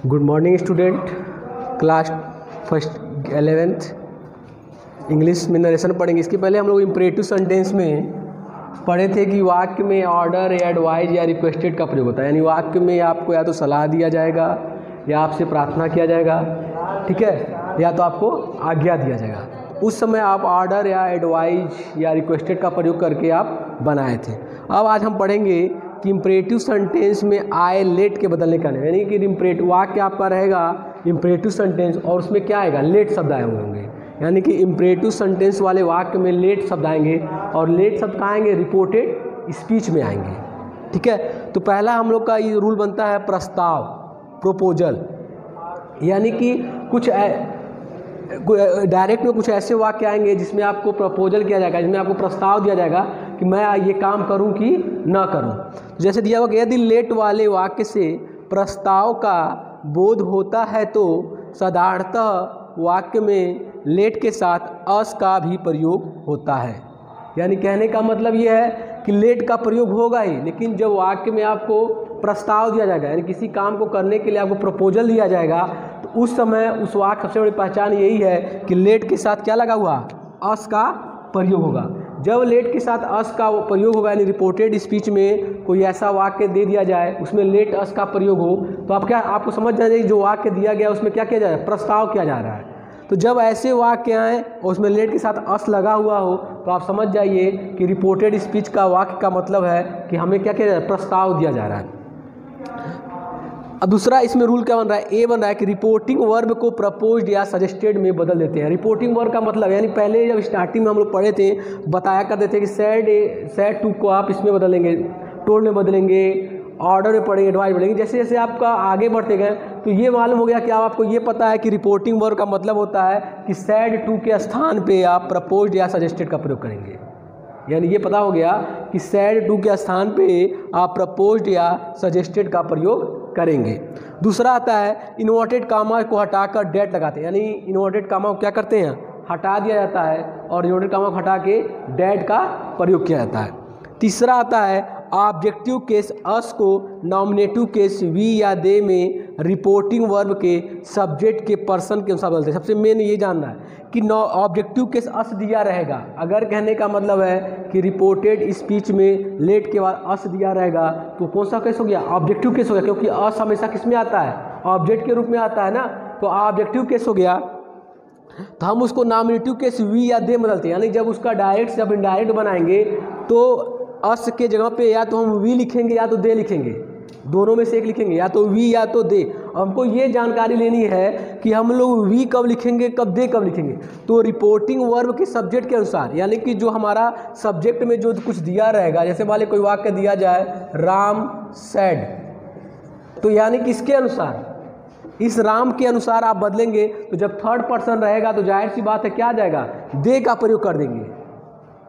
Good morning student, class first 11th English में narration पढ़ेंगे। इसके पहले हम लोग इम्परेटिव सेंटेंस में पढ़े थे कि वाक्य में ऑर्डर या एडवाइज या रिक्वेस्टेड का प्रयोग होता है। यानी वाक्य में आपको या तो सलाह दिया जाएगा या आपसे प्रार्थना किया जाएगा, ठीक है, या तो आपको आज्ञा दिया जाएगा। उस समय आप ऑर्डर या एडवाइज या रिक्वेस्टेड का प्रयोग करके आप बनाए थे। अब आज हम पढ़ेंगे कि इम्परेटिव सेंटेंस में आई लेट के बदलने का नहीं, यानी कि इम्परेटिव वाक्य आपका रहेगा इम्परेटिव सेंटेंस और उसमें क्या आएगा, लेट शब्द आए होंगे। यानी कि इम्परेटिव सेंटेंस वाले वाक्य में लेट शब्द आएंगे और लेट शब्द कहाँ आएंगे, रिपोर्टेड स्पीच में आएंगे, ठीक है। तो पहला हम लोग का ये रूल बनता है प्रस्ताव, प्रोपोजल, यानी कि कुछ डायरेक्ट में कुछ ऐसे वाक्य आएंगे जिसमें आपको प्रपोजल किया जाएगा, जिसमें आपको प्रस्ताव दिया जाएगा कि मैं ये काम करूं कि ना करूं। जैसे दिया हुआ कि यदि लेट वाले वाक्य से प्रस्ताव का बोध होता है तो साधारणतः वाक्य में लेट के साथ अस का भी प्रयोग होता है। यानी कहने का मतलब ये है कि लेट का प्रयोग होगा ही, लेकिन जब वाक्य में आपको प्रस्ताव दिया जाएगा, यानी किसी काम को करने के लिए आपको प्रपोजल दिया जाएगा, तो उस समय उस वाक्य सबसे बड़ी पहचान यही है कि लेट के साथ क्या लगा हुआ, अस का प्रयोग होगा। जब लेट के साथ अस का प्रयोग होगा, यानी रिपोर्टेड स्पीच में कोई ऐसा वाक्य दे दिया जाए उसमें लेट अस का प्रयोग हो, तो आप क्या आपको समझ जाए जो वाक्य दिया गया उसमें क्या किया जा रहा है, प्रस्ताव किया जा रहा है। तो जब ऐसे वाक्य आए और उसमें लेट के साथ अस लगा हुआ हो तो आप समझ जाइए कि रिपोर्टेड स्पीच का वाक्य का मतलब है कि हमें क्या किया जा रहा है, प्रस्ताव दिया जा रहा है। अब दूसरा इसमें रूल क्या बन रहा है, ए बन रहा है कि रिपोर्टिंग वर्ब को प्रपोज्ड या सजेस्टेड में बदल देते हैं। रिपोर्टिंग वर्ब का मतलब, यानी पहले जब स्टार्टिंग में हम लोग पढ़े थे बताया करते थे कि सैड टू को आप इसमें बदलेंगे, टोल्ड में बदलेंगे, ऑर्डर में पढ़ेंगे, एडवाइस पढ़ेंगे। जैसे जैसे आपका आगे बढ़ते गए तो ये मालूम हो गया कि अब आपको ये पता है कि रिपोर्टिंग वर्ब का मतलब होता है कि सैड टू के स्थान पे आप प्रपोज्ड या सजेस्टेड का प्रयोग करेंगे। यानी ये पता हो गया कि सैड टू के स्थान पे आप प्रपोज्ड या सजेस्टेड का प्रयोग करेंगे। दूसरा आता है इन्वर्टेड कामा को हटाकर डेट लगाते हैं, यानी इन्वर्टेड कामा को क्या करते हैं, हटा दिया जाता है और इन्वर्टेड कामा को हटा के डेट का प्रयोग किया जाता है। तीसरा आता है ऑब्जेक्टिव केस अस को नॉमिनेटिव केस वी या दे में रिपोर्टिंग वर्ब के सब्जेक्ट के पर्सन के अनुसार बदलते हैं। सबसे मेन ये जानना है कि ऑब्जेक्टिव केस अस दिया रहेगा, अगर कहने का मतलब है कि रिपोर्टेड स्पीच में लेट के बाद अस दिया रहेगा तो कौन सा केस हो गया, ऑब्जेक्टिव केस हो गया, क्योंकि अस हमेशा किस में आता है, ऑब्जेक्ट के रूप में आता है ना, तो ऑब्जेक्टिव केस हो गया। तो हम उसको नॉमिनेटिव केस वी या दे बदलते हैं, यानी जब उसका डायरेक्ट जब इनडायरेक्ट बनाएंगे तो अस के जगह पे या तो हम वी लिखेंगे या तो दे लिखेंगे, दोनों में से एक लिखेंगे, या तो वी या तो दे। हमको ये जानकारी लेनी है कि हम लोग वी कब लिखेंगे, कब दे कब लिखेंगे। तो रिपोर्टिंग वर्ब के सब्जेक्ट के अनुसार, यानी कि जो हमारा सब्जेक्ट में जो कुछ दिया रहेगा, जैसे मान लीजिए कोई वाक्य दिया जाए राम सैड, तो यानी कि इसके अनुसार, इस राम के अनुसार आप बदलेंगे। तो जब थर्ड पर्सन रहेगा तो जाहिर सी बात है क्या आ जाएगा, दे का प्रयोग कर देंगे,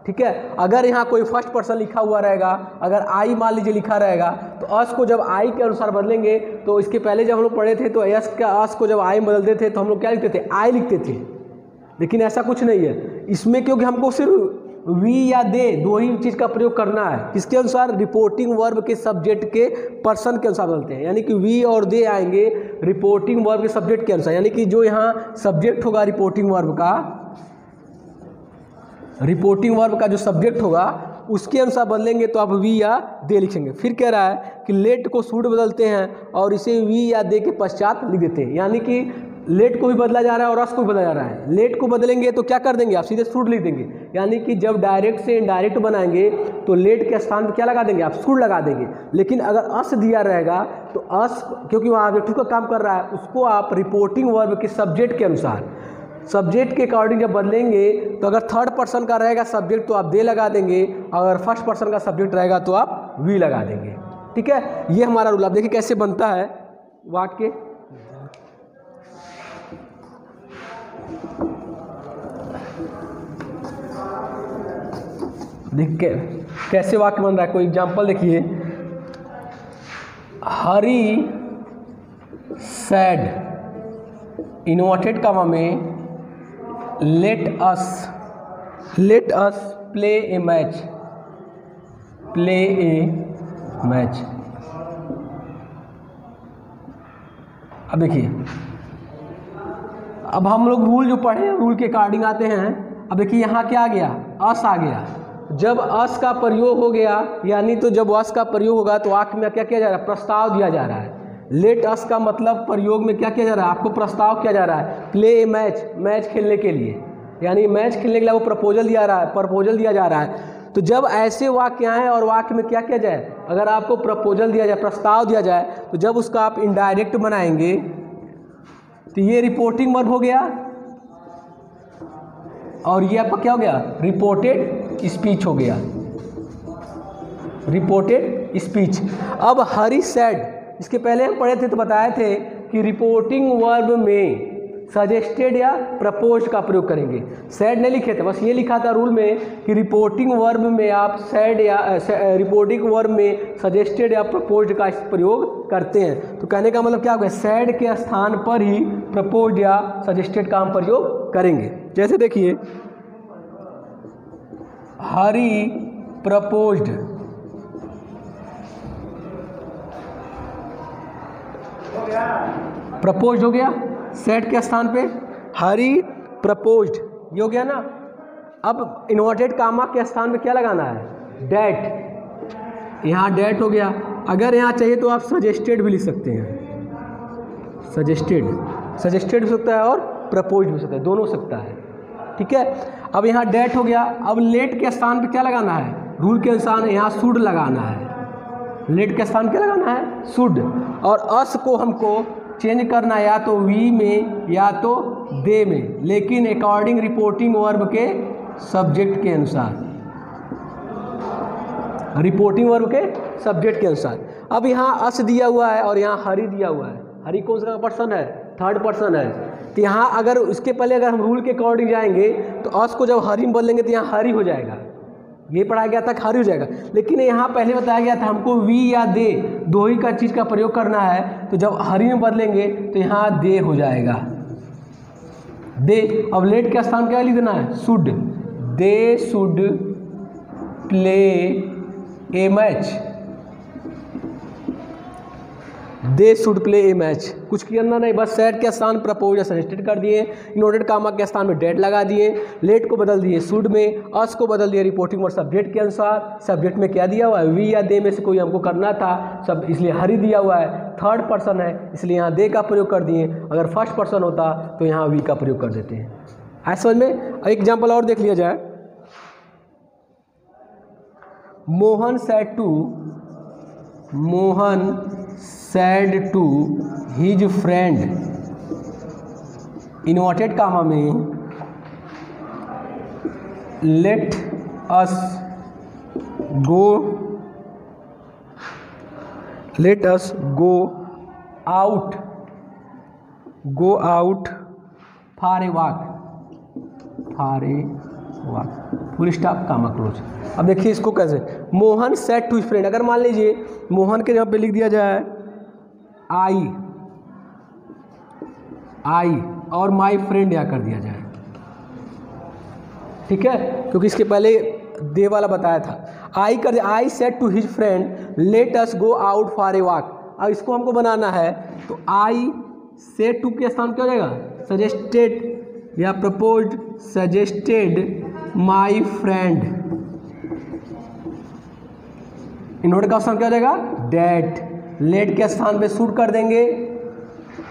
ठीक है। अगर यहाँ कोई फर्स्ट पर्सन लिखा हुआ रहेगा, अगर आई मान लीजिए लिखा रहेगा, तो अस को जब आई के अनुसार बदलेंगे, तो इसके पहले जब हम लोग पढ़े थे तो यस का अस को जब आई बदलते थे तो हम लोग क्या लिखते थे, आई लिखते थे। लेकिन ऐसा कुछ नहीं है इसमें, क्योंकि हमको सिर्फ वी या दे दो ही चीज़ का प्रयोग करना है। किसके अनुसार, रिपोर्टिंग वर्ब के सब्जेक्ट के पर्सन के अनुसार बदलते हैं, यानी कि वी और दे आएंगे रिपोर्टिंग वर्ब के सब्जेक्ट के अनुसार। यानी कि जो यहाँ सब्जेक्ट होगा रिपोर्टिंग वर्ब का जो सब्जेक्ट होगा उसके अनुसार बदलेंगे तो आप वी या दे लिखेंगे। फिर कह रहा है कि लेट को शुड बदलते हैं और इसे वी या दे के पश्चात लिख देते हैं, यानी कि लेट को भी बदला जा रहा है और अस को भी बदला जा रहा है। लेट को बदलेंगे तो क्या कर देंगे, आप सीधे शुड लिख देंगे, यानी कि जब डायरेक्ट से इनडायरेक्ट बनाएंगे तो लेट के स्थान पर क्या लगा देंगे, आप शुड लगा देंगे। लेकिन अगर अस दिया रहेगा तो अस, क्योंकि वहाँ ऑब्जेक्टिव का काम कर रहा है, उसको आप रिपोर्टिंग वर्ब के सब्जेक्ट के अनुसार, सब्जेक्ट के अकॉर्डिंग जब बदलेंगे तो अगर थर्ड पर्सन का रहेगा सब्जेक्ट तो आप दे लगा देंगे, अगर फर्स्ट पर्सन का सब्जेक्ट रहेगा तो आप वी लगा देंगे, ठीक है। ये हमारा रूल। आप देखिए कैसे बनता है वाक्य। देखिए कैसे वाक्य बन रहा है, कोई एग्जांपल देखिए, हरी सैड इन्वर्टेड कामा में लेट अस प्ले ए मैच, अब देखिए, अब हम लोग रूल जो पढ़े रूल के अकॉर्डिंग आते हैं। अब देखिए यहाँ क्या आ गया, अस आ गया। जब अस का प्रयोग हो गया, यानी तो जब अस का प्रयोग होगा तो वाक्य में क्या किया जा रहा है, प्रस्ताव दिया जा रहा है। लेट अस का मतलब प्रयोग में क्या किया जा रहा है, आपको प्रस्ताव किया जा रहा है। प्ले ए मैच, मैच खेलने के लिए, यानी मैच खेलने के लिए वो प्रपोजल दिया रहा है, प्रपोजल दिया जा रहा है। तो जब ऐसे वाक्य आए और वाक्य में क्या किया जाए, अगर आपको प्रपोजल दिया जाए, प्रस्ताव दिया जाए, तो जब उसका आप इनडायरेक्ट बनाएंगे तो ये रिपोर्टिंग वर्ब हो गया और ये आपका क्या हो गया, रिपोर्टेड स्पीच हो गया, रिपोर्टेड स्पीच। अब हरी सैड, इसके पहले हम पढ़े थे तो बताए थे कि रिपोर्टिंग वर्ब में सजेस्टेड या प्रपोज्ड का प्रयोग करेंगे। सैड नहीं लिखे थे, बस ये लिखा था रूल में कि रिपोर्टिंग वर्ब में आप सैड या रिपोर्टिंग वर्ब में सजेस्टेड या प्रपोज्ड का प्रयोग करते हैं। तो कहने का मतलब क्या हो गया, सैड के स्थान पर ही प्रपोज्ड या सजेस्टेड का हम प्रयोग करेंगे। जैसे देखिए, हरी प्रपोज्ड, प्रपोज्ड हो गया, सेट के स्थान पे हरी प्रपोज्ड, ये हो गया ना। अब इन्वर्टेड कामा के स्थान पे क्या लगाना है, डेट, यहाँ डेट हो गया। अगर यहाँ चाहिए तो आप सजेस्टेड भी लिख सकते हैं, सजेस्टेड, सजेस्टेड भी सकता है और प्रपोज्ड भी सकता है, दोनों सकता है, ठीक है। अब यहाँ डेट हो गया। अब लेट के स्थान पे क्या लगाना है, रूल के अनुसार यहाँ शुड लगाना है। लेट के स्थान क्या लगाना है, शुड। और अस को हमको चेंज करना है या तो वी में या तो दे में, लेकिन अकॉर्डिंग रिपोर्टिंग वर्ब के सब्जेक्ट के अनुसार, रिपोर्टिंग वर्ब के सब्जेक्ट के अनुसार। अब यहाँ अस दिया हुआ है और यहाँ हरी दिया हुआ है। हरी कौन सा पर्सन है, थर्ड पर्सन है। तो यहाँ अगर इसके पहले अगर हम रूल के अकॉर्डिंग जाएंगे तो अस को जब हरी में बदलेंगे तो यहाँ हरी हो जाएगा, ये पढ़ाया गया था हरी हो जाएगा। लेकिन यहाँ पहले बताया गया था हमको वी या दे, दो ही का चीज़ का प्रयोग करना है। तो जब हरी में बदलेंगे तो यहाँ दे हो जाएगा, दे। अब लेट के स्थान क्या लिख देना है, should. They should play A match, they should play A match. कुछ करना नहीं, बस सेट के स्थान प्रपोज या सजेस्टेड कर दिए, इनवर्टेड कामा के स्थान में डेट लगा दिए, लेट को बदल दिए शुड में, अस को बदल दिया रिपोर्टिंग और सब्जेक्ट के अनुसार। सब्जेक्ट में क्या दिया हुआ है, वी या दे में से कोई हमको करना था, सब इसलिए हरी दिया हुआ है। थर्ड पर्सन है इसलिए यहाँ दे का प्रयोग कर दिए, अगर फर्स्ट पर्सन होता तो यहाँ वी का प्रयोग कर देते हैं। ऐसे समझ में। एक एग्जाम्पल और देख लिया जाए। Mohan said to his friend, inverted comma में, let us go out for a walk, full stop comma close. अब देखिए इसको कैसे, Mohan said to his friend, अगर मान लीजिए मोहन के जगह पे लिख दिया जाए आई और माई फ्रेंड या कर दिया जाए, ठीक है, क्योंकि इसके पहले दे वाला बताया था। आई कर दिया, I said to his friend let us go out for a walk. अब इसको हमको बनाना है तो आई सेड टू के स्थान क्या हो जाएगा, सजेस्टेड या proposed, suggested my friend. Inverted का स्थान क्या हो जाएगा, डेट। लेट के स्थान पे शुड कर देंगे,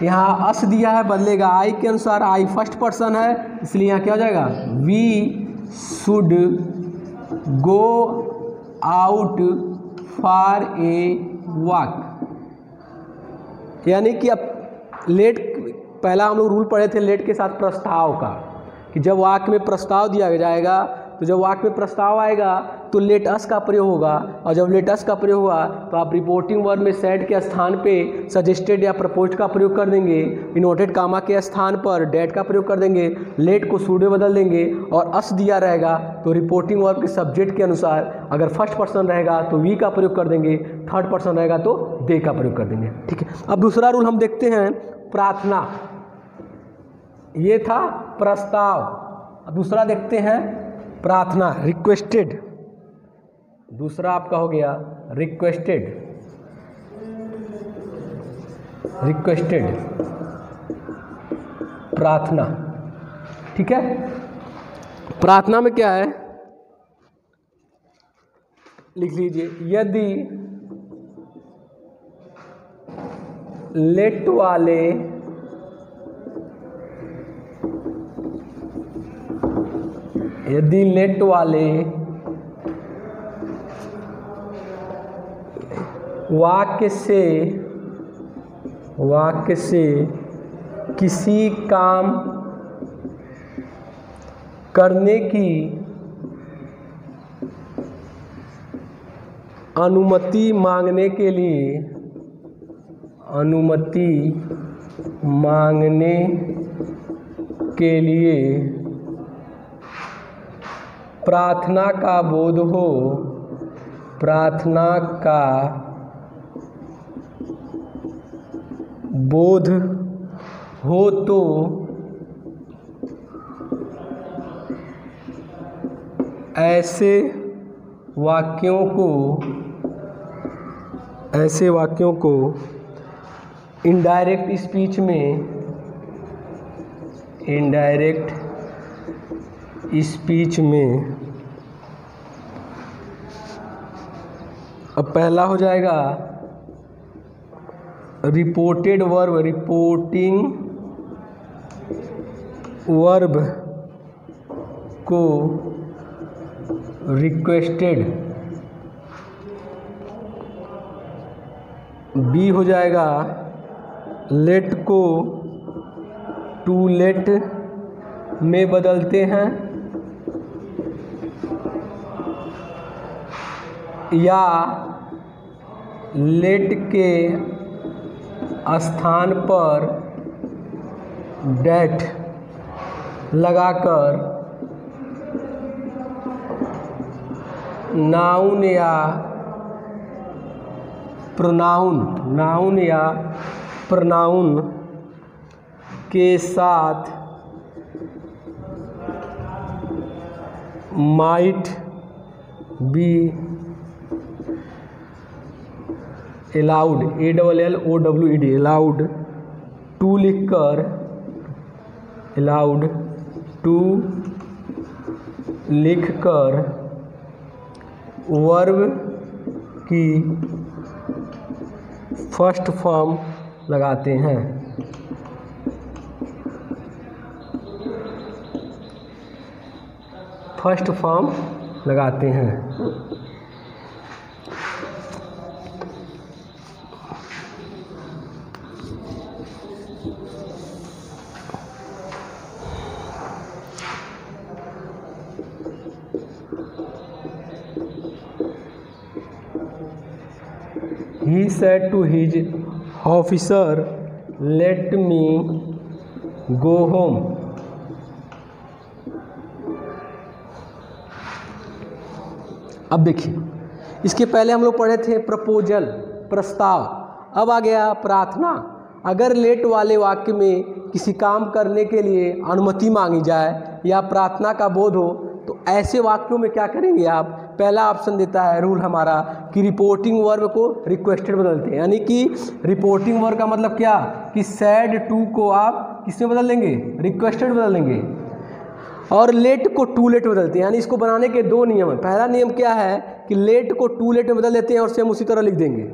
यहाँ अस दिया है बदलेगा आई के अनुसार, आई फर्स्ट पर्सन है इसलिए यहाँ क्या हो जाएगा, we should go out for a walk. यानी कि अब लेट, पहला हम लोग रूल पढ़े थे लेट के साथ प्रस्ताव का, कि जब वाक्य में प्रस्ताव दिया जाएगा तो जब वाक्य में प्रस्ताव आएगा तो लेट अस का प्रयोग होगा, और जब लेट अस का प्रयोग हुआ तो आप रिपोर्टिंग वर्ब में सेड के स्थान पे सजेस्टेड या प्रपोज्ड का प्रयोग कर देंगे, इन्वर्टेड कामा के स्थान पर डेट का प्रयोग कर देंगे, लेट को शुड में बदल देंगे, और अस दिया रहेगा तो रिपोर्टिंग वर्ब के सब्जेक्ट के अनुसार अगर फर्स्ट पर्सन रहेगा तो वी का प्रयोग कर देंगे, थर्ड पर्सन रहेगा तो दे का प्रयोग कर देंगे, ठीक है। अब दूसरा रूल हम देखते हैं, प्रार्थना। ये था प्रस्ताव, अब दूसरा देखते हैं प्रार्थना, रिक्वेस्टेड। दूसरा आपका हो गया रिक्वेस्टेड, प्रार्थना। ठीक है, प्रार्थना में क्या है, लिख लीजिए, यदि लेट वाले वाक्य से किसी काम करने की अनुमति मांगने के लिए प्रार्थना का बोध हो तो ऐसे वाक्यों को इनडायरेक्ट स्पीच में अब पहला हो जाएगा रिपोर्टिंग वर्ब को रिक्वेस्टेड, बी हो जाएगा लेट को टू लेट में बदलते हैं, या लेट के स्थान पर डेट लगाकर नाउन या प्रोनाउन के साथ might be allowed, ALLOWED allowed to लिखकर वर्ब की फर्स्ट फॉर्म लगाते हैं। He said to his officer, "Let me go home." अब देखिए, इसके पहले हम लोग पढ़े थे प्रपोजल, प्रस्ताव, अब आ गया प्रार्थना। अगर लेट वाले वाक्य में किसी काम करने के लिए अनुमति मांगी जाए या प्रार्थना का बोध हो तो ऐसे वाक्यों में क्या करेंगे आप, पहला ऑप्शन देता है रूल हमारा कि रिपोर्टिंग वर्ब को रिक्वेस्टेड बदलते हैं, यानी कि रिपोर्टिंग वर्ब का मतलब क्या कि सैड टू को आप किसमें बदल देंगे, रिक्वेस्टेड बदल देंगे, और लेट को टू लेट बदलते हैं। यानी इसको बनाने के दो नियम हैं। पहला नियम क्या है कि लेट को टू लेट में बदल देते हैं और सेम उसी तरह लिख देंगे,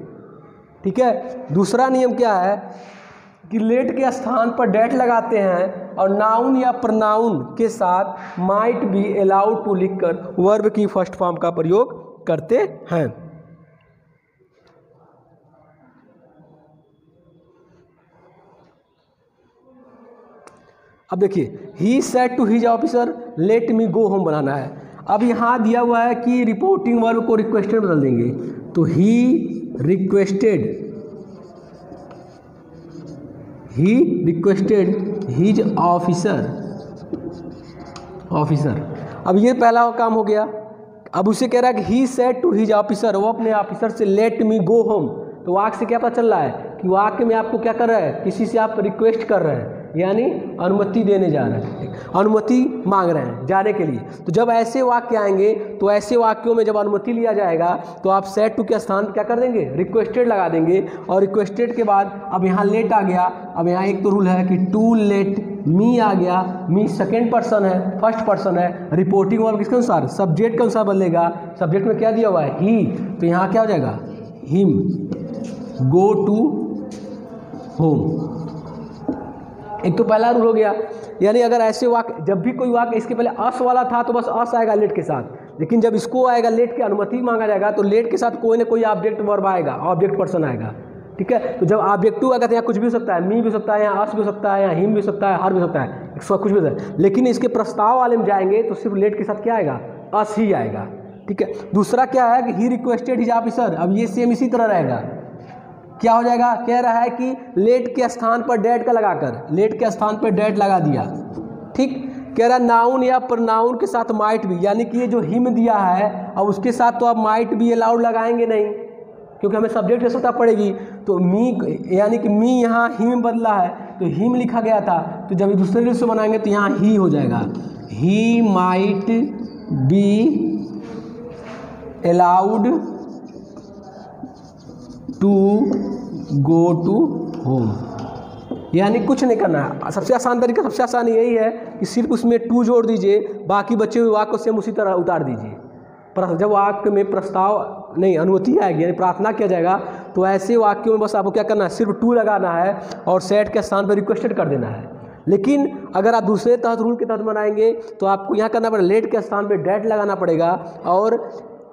ठीक है। दूसरा नियम क्या है कि लेट के स्थान पर डेट लगाते हैं और नाउन या प्रनाउन के साथ माइट बी अलाउड टू लिखकर वर्ब की फर्स्ट फॉर्म का प्रयोग करते हैं। अब देखिए, he said to his officer let me go home बनाना है। अब यहाँ दिया हुआ है कि रिपोर्टिंग वर्ब को रिक्वेस्टेड बदल देंगे, तो ही रिक्वेस्टेड हिज ऑफिसर। अब ये पहला काम हो गया। अब उसे कह रहा है कि he said to his officer, वो अपने ऑफिसर से लेट मी गो होम। तो वाक्य से क्या पता चल रहा है कि वाक्य में आपको क्या कर रहा है, किसी से आप रिक्वेस्ट कर रहे हैं, यानी अनुमति देने जा रहे हैं, अनुमति मांग रहे हैं जाने के लिए। तो जब ऐसे वाक्य आएंगे तो ऐसे वाक्यों में जब अनुमति लिया जाएगा तो आप सेड टू के स्थान क्या कर देंगे, रिक्वेस्टेड लगा देंगे। और रिक्वेस्टेड के बाद अब यहाँ लेट आ गया। अब यहाँ एक तो रूल है कि टू लेट मी आ गया, मी सेकेंड पर्सन है, फर्स्ट पर्सन है, रिपोर्टिंग वर्ब किसके अनुसार, सब्जेक्ट के अनुसार बदलेगा। सब्जेक्ट में क्या दिया हुआ है, ही, तो यहाँ क्या हो जाएगा, हिम गो टू होम। एक तो पहला रूल हो गया, यानी अगर ऐसे वाक्य, जब भी कोई वाक्य इसके पहले अस वाला था तो बस अस आएगा लेट के साथ, लेकिन जब इसको आएगा लेट की अनुमति मांगा जाएगा तो लेट के साथ कोई ना कोई ऑब्जेक्ट वर्ब आएगा, ऑब्जेक्ट पर्सन आएगा, ठीक है। तो जब ऑब्जेक्टिव आएगा तो यहाँ कुछ भी हो सकता है, मी भी हो सकता है, यहाँ अस भी हो सकता है, यहाँ हिम भी हो सकता है, हर भी हो सकता है, कुछ भी हो सकता है। लेकिन इसके प्रस्ताव वाले में जाएंगे तो सिर्फ लेट के साथ क्या आएगा, अस ही आएगा, ठीक है। दूसरा क्या है कि ही रिक्वेस्टेड हिज ऑफिसर, अब ये सेम इसी तरह रहेगा, क्या हो जाएगा, कह रहा है कि लेट के स्थान पर डेट का लगाकर, लेट के स्थान पर डेट लगा दिया, ठीक। कह रहा है नाउन या प्रनाउन के साथ माइट भी, यानी कि ये जो हिम दिया है अब उसके साथ तो आप माइट भी अलाउड लगाएंगे नहीं, क्योंकि हमें सब्जेक्ट की आवश्यकता पड़ेगी। तो मी, यानी कि मी यहाँ हिम बदला है तो हिम लिखा गया था, तो जब दूसरे रूप से बनाएंगे तो यहाँ ही हो जाएगा, he might be allowed to go to home, यानी कुछ नहीं करना है। सबसे आसान तरीका, सबसे आसान यही है कि सिर्फ उसमें टू जोड़ दीजिए, बाकी बचे हुए वाक्य को सेम उसी तरह उतार दीजिए। पर जब वाक्य में प्रस्ताव नहीं अनुमति आएगी यानी प्रार्थना किया जाएगा तो ऐसे वाक्यों में बस आपको क्या करना है, सिर्फ टू लगाना है और सेट के स्थान पर रिक्वेस्टेड कर देना है। लेकिन अगर आप दूसरे तहत रूल के तहत बनाएंगे तो आपको यहाँ करना पड़ेगा, लेट के स्थान पर डेट लगाना पड़ेगा और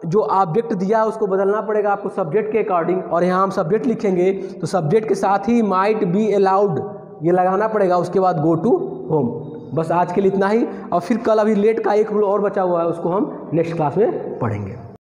जो ऑब्जेक्ट दिया उसको बदलना पड़ेगा आपको सब्जेक्ट के अकॉर्डिंग, और यहाँ हम सब्जेक्ट लिखेंगे तो सब्जेक्ट के साथ ही माइट बी अलाउड ये लगाना पड़ेगा, उसके बाद गो टू होम। बस आज के लिए इतना ही, और फिर कल अभी लेट का एक रूल और बचा हुआ है उसको हम नेक्स्ट क्लास में पढ़ेंगे।